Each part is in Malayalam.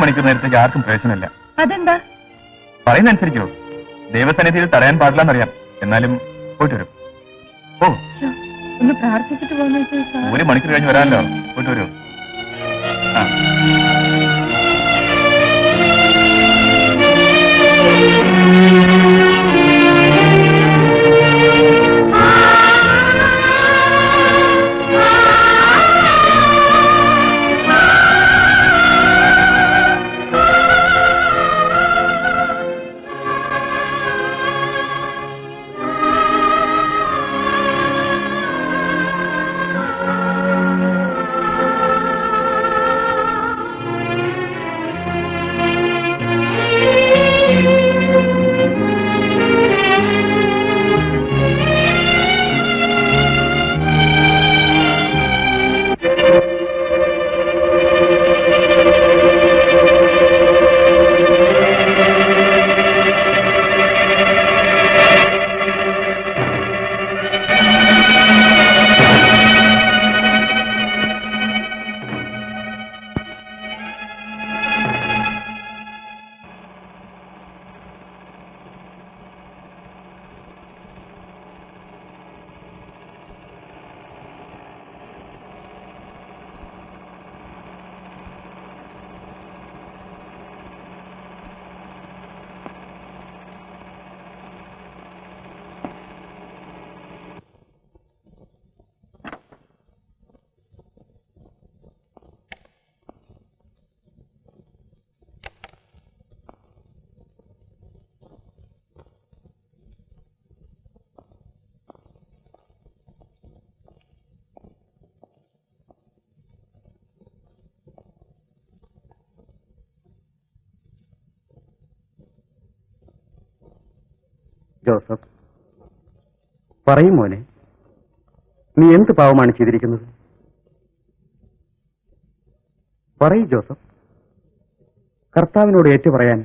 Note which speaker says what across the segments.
Speaker 1: മണിക്കൂർ നേരത്തേക്ക് ആർക്കും പ്രവേശനമില്ല.
Speaker 2: അതെന്താ?
Speaker 1: പറയുന്ന അനുസരിക്കോ? ദൈവസന്നിധിയിൽ തടയാൻ പാടില്ലെന്നറിയാം. എന്നാലും പോയിട്ട് വരും. ഓ,
Speaker 2: ഒന്ന് പ്രാർത്ഥിച്ചിട്ട് പോകുന്ന
Speaker 1: 1 മണിക്കൂർ കഴിഞ്ഞ് വരാമല്ലോ. പോയിട്ട് വരൂ. ആ,
Speaker 3: ജോസഫ്, പറയും മോനെ, നീ എന്ത് പാവമാണ് ചെയ്തിരിക്കുന്നത്? പറയൂ ജോസഫ്, കർത്താവിനോട് ഏറ്റു പറയാൻ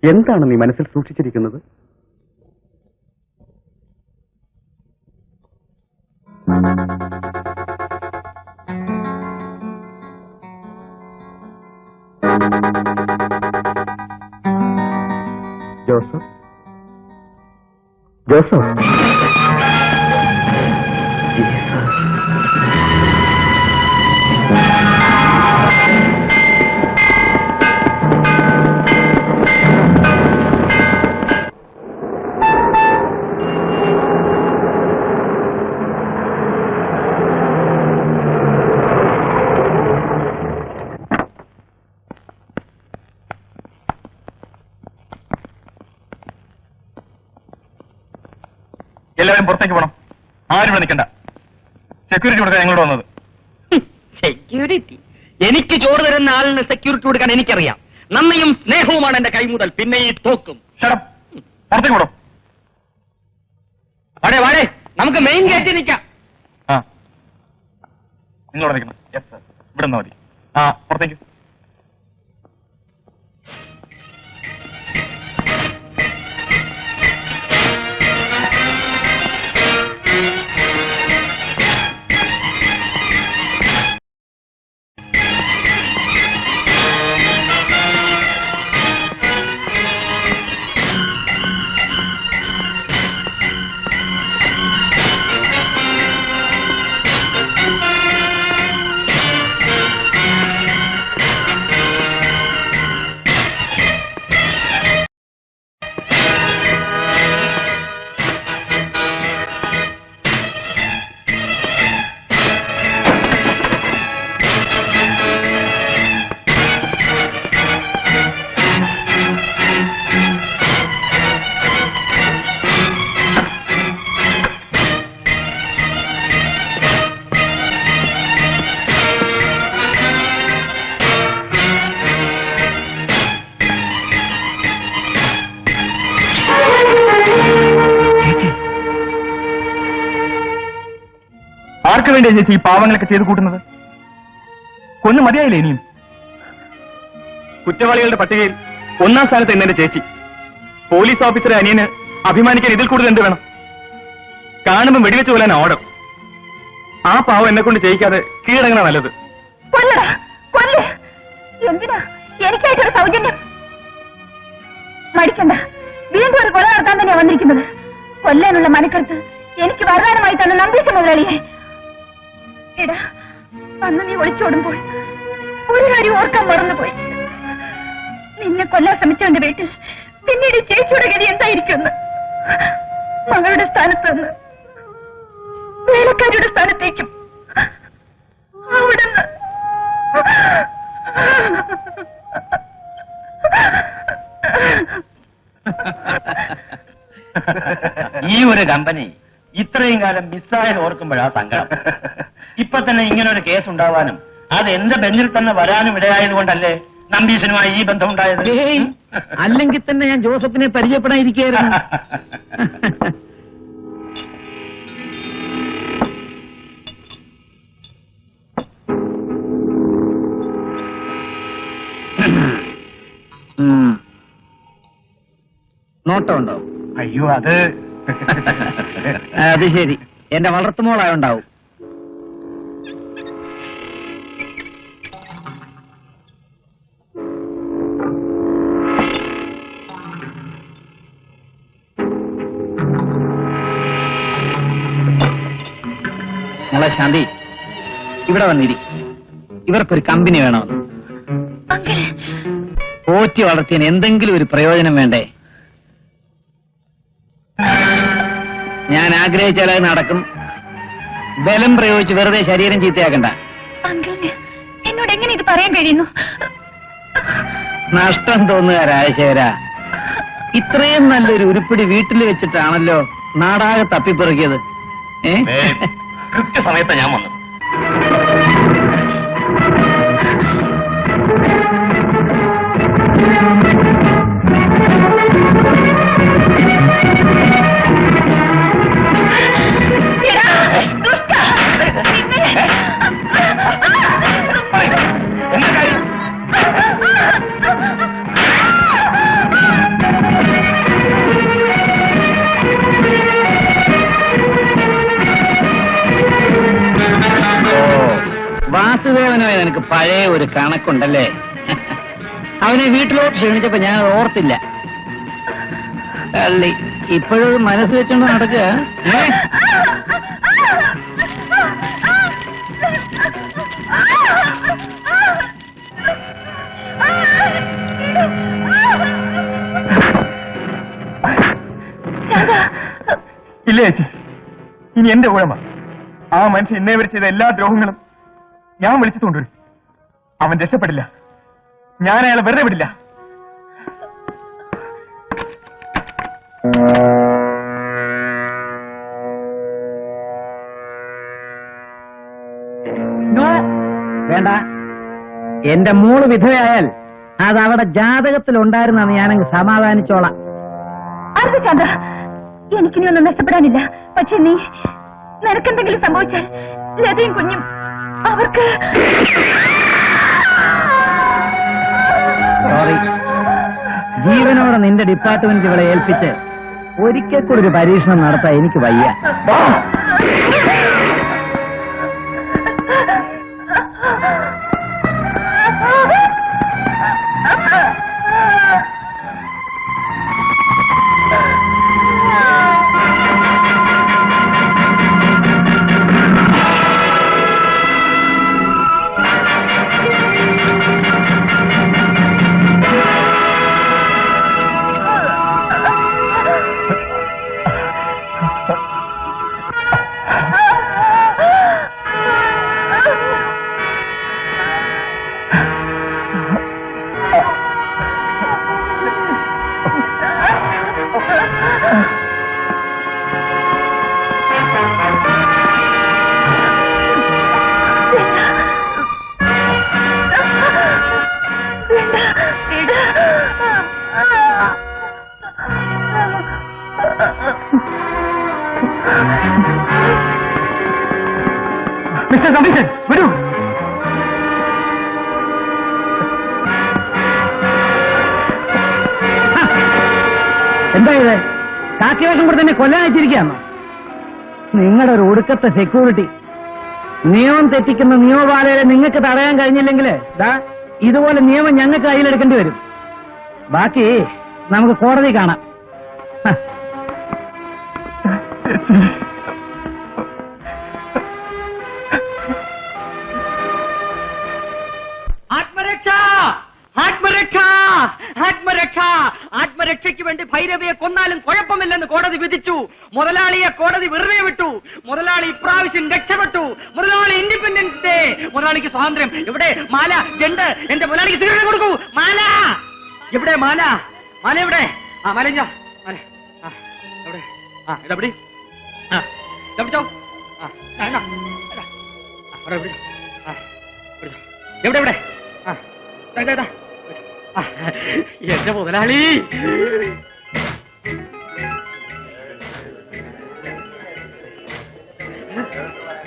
Speaker 3: എന്താണ് നീ മനസ്സിൽ സൂക്ഷിച്ചിരിക്കുന്നത്? ജോസഫ്, ജോസഫ്,
Speaker 1: എല്ലാവരും പുറത്തേക്ക് പോകണം. ആരും ഇവിടെ നിൽക്കണ്ട. സെക്യൂരിറ്റി കൊടുക്കാൻ ഞങ്ങളോട് വന്നത്.
Speaker 4: സെക്യൂരിറ്റി? എനിക്ക് ചോറ് തരുന്ന ആളിന് സെക്യൂരിറ്റി കൊടുക്കാൻ എനിക്കറിയാം. നന്ദിയും സ്നേഹവുമാണ് എന്റെ കൈമുതൽ. പിന്നെ ഈ തോക്കും.
Speaker 1: പുറത്തേക്ക് പോടും.
Speaker 4: വാടേ വാടേ, നമുക്ക് മെയിൻ ഗേറ്റിൽ നിൽക്കാം.
Speaker 1: ആ, നിങ്ങളോട് നിൽക്കണം. യെസ് സർ, ഇവിടെ നിന്നാ മതി. ആ, പുറത്തേക്ക്. ആർക്ക് വേണ്ടിയാ ചേച്ചി ഈ പാവങ്ങളൊക്കെ ചെയ്തു കൂട്ടുന്നത്? കൊന്നു മതിയായില്ലേ ഇനിയും? കുറ്റവാളികളുടെ പട്ടികയിൽ 1ാം സ്ഥാനത്ത് എന്നെ ചേച്ചി. പോലീസ് ഓഫീസറെ അനിയന് അഭിമാനിക്കാൻ ഇതിൽ കൂടുതൽ എന്ത് വേണം? കാണുമ്പോൾ വെടിവെച്ച് കൊല്ലാൻ ഓർഡർ. ആ പാവം എന്നെ കൊണ്ട് ചെയ്യിക്കാതെ കീഴടങ്ങണ നല്ലത്.
Speaker 2: എന്തിനാ എനിക്കായിട്ടൊരു സൗജന്യം. മടിക്കണ്ട, വീണ്ടും ഒരു കൊല നടത്താൻ തന്നെയാ വന്നിരിക്കുന്നത്. കൊല്ലാനുള്ള മനക്കരുത്ത് എനിക്ക് വരദാനമായി തന്ന നമ്പീശ മുതലാളിയെ. എടാ, അന്ന് നീ ഒളിച്ചോടുമ്പോൾ ഒരു കാര്യം ഓർക്കാൻ മറന്നുപോയി. നിന്നെ കൊല്ലാൻ ശ്രമിച്ചവന്റെ വീട്ടിൽ പിന്നീട് ചേച്ചിയുടെ ഗതി എന്തായിരിക്കുമെന്ന്. മകളുടെ സ്ഥാനത്ത് നിന്ന് വേലക്കാരിയുടെ സ്ഥാനത്തേക്കും അവിടുന്ന്
Speaker 4: ഈ ഒരു കമ്പനി ഇത്രയും കാലം മിസ്സായത് ഓർക്കുമ്പോഴാ സങ്കടം. ഇപ്പൊ തന്നെ ഇങ്ങനെ ഒരു കേസ് ഉണ്ടാവാനും അത് എന്റെ ബെഞ്ചിൽ തന്നെ വരാനും ഇടയായതുകൊണ്ടല്ലേ നമ്പീശനുമായി ഈ ബന്ധം ഉണ്ടായത്.
Speaker 5: അല്ലെങ്കിൽ തന്നെ ഞാൻ ജോസഫിനെ പരിചയപ്പെടാതിരിക്കുകയായിരുന്നു. നോട്ടമുണ്ടോ?
Speaker 1: അയ്യോ, അത്
Speaker 5: അത് ശരി, എന്റെ വളർത്തുമോളായുണ്ടാവും. മോളെ ശാന്തി, ഇവിടെ വന്നിരി. ഇവർക്കൊരു കമ്പനി വേണമെന്ന്. പോറ്റി വളർത്തിയതിന് എന്തെങ്കിലും ഒരു പ്രയോജനം വേണ്ടേ? ഞാൻ ആഗ്രഹിച്ചാൽ അത് നടക്കും. ബലം പ്രയോഗിച്ച് വെറുതെ ശരീരം ചീത്തയാക്കണ്ട.
Speaker 2: എന്നോട് എങ്ങനെ ഇത് പറയാൻ കഴിയുന്നു?
Speaker 5: നഷ്ടം തോന്നുക രാജശേഖര. ഇത്രയും നല്ലൊരു ഉരുപ്പിടി വീട്ടിൽ വെച്ചിട്ടാണല്ലോ നാടാകെ തപ്പിപ്പെറുക്കിയത്.
Speaker 4: കൃത്യസമയത്ത് ഞാൻ വന്നു.
Speaker 5: വാസുദേവനോ നിനക്ക് പഴയ ഒരു കണക്കുണ്ടല്ലേ? അവനെ വീട്ടിലോട്ട് ക്ഷണിച്ചപ്പോ ഞാൻ ഓർത്തില്ല. കള്ളി ഇപ്പോഴും മനസ്സ് വെച്ചോണ്ട് നടക്കുക.
Speaker 1: ഇല്ല ചേച്ചി, ഇനി എന്റെ ഊഴമ. ആ മനുഷ്യൻ ഇന്നേ വരെ ചെയ്ത എല്ലാ ദ്രോഹങ്ങളും ഞാൻ വിളിച്ചു കൊണ്ടുവരും. അവൻ രക്ഷപ്പെടില്ല. ഞാൻ അയാളെ വെറുതെ വിടില്ല.
Speaker 5: വേണ്ട, എന്റെ മോള് വിധവയായാൽ അത് അവിടെ ജാതകത്തിൽ ഉണ്ടായിരുന്നെന്ന് ഞാനങ്ങ് സമാധാനിച്ചോളാം.
Speaker 2: അർദ്ധശാന്ത, എനിക്കിനി ഒന്നും നഷ്ടപ്പെടാനില്ല. പക്ഷെ നീ നിനക്കെന്തെങ്കിലും സംഭവിച്ചാൽ ലതയും കുഞ്ഞും അവർക്ക്
Speaker 5: സോറി. ജീവനോടെ നിന്റെ ഡിപ്പാർട്ട്മെന്റ് ഇവിടെ ഏൽപ്പിച്ച് ഒരിക്കൽ കൂടി ഒരു പരീക്ഷണം നടത്താൻ എനിക്ക് വയ്യ.
Speaker 1: മിസ്റ്റർ കമ്മീഷൻ, വരൂ.
Speaker 5: എന്താ ഇത്? കാക്കിവേഷം കൂടെ തന്നെ കൊല്ലാൻ വെച്ചിരിക്കുകയാണോ? നിങ്ങളുടെ ഒരു ഒടുക്കത്തെ സെക്യൂരിറ്റി. നിയമം തെറ്റിക്കുന്ന നിയമപാലകരെ നിങ്ങൾക്ക് തടയാൻ കഴിഞ്ഞില്ലെങ്കിൽ ഇതുപോലെ നിയമം ഞങ്ങൾക്ക് കയ്യിലെടുക്കേണ്ടി വരും. ബാക്കി നമുക്ക് കോടതി കാണാം. ഹ.
Speaker 6: ആത്മരക്ഷ ആത്മരക്ഷ ആത്മരക്ഷ ആത്മരക്ഷയ്ക്ക് വേണ്ടി ഭൈരവിയെ കൊന്നാലും കുഴപ്പമില്ലെന്ന് കോടതി വിധിച്ചു. മുതലാളിയെ കോടതി വെറുതെ വിട്ടു. മുതലാളി ഇപ്രാവശ്യം രക്ഷപ്പെട്ടു. മുതലാളി ഇൻഡിപെൻഡൻസ് ഡേ. മുതലാളിക്ക് സ്വാതന്ത്ര്യം. എവിടെ മാല ജണ്ട്? എന്റെ മുതലാളിക്ക് സിഗരറ്റ് കൊടുക്കൂ. മാല എവിടെ? മാല മാല എവിടെ? ആ മാല മാല എവിടെ? ഇതെവിടെ? പിടിച്ചോ. എവിടെ എവിടെ? എന്റെ മുതലാളി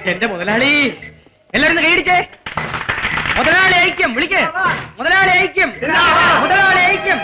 Speaker 6: എന്റെ മുതലാളി എല്ലാരും കൈയടിച്ചേ. മുതലാളി ഐക്യം വിളിക്കേ. മുതലാളി ഐക്യം മുതലാളി ഐക്യം.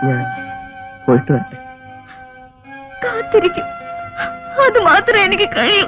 Speaker 1: ഞാൻ പോയിട്ട് വരട്ടെ.
Speaker 2: കാത്തിരിക്കും. അത് മാത്രമേ എനിക്ക് കഴിയൂ.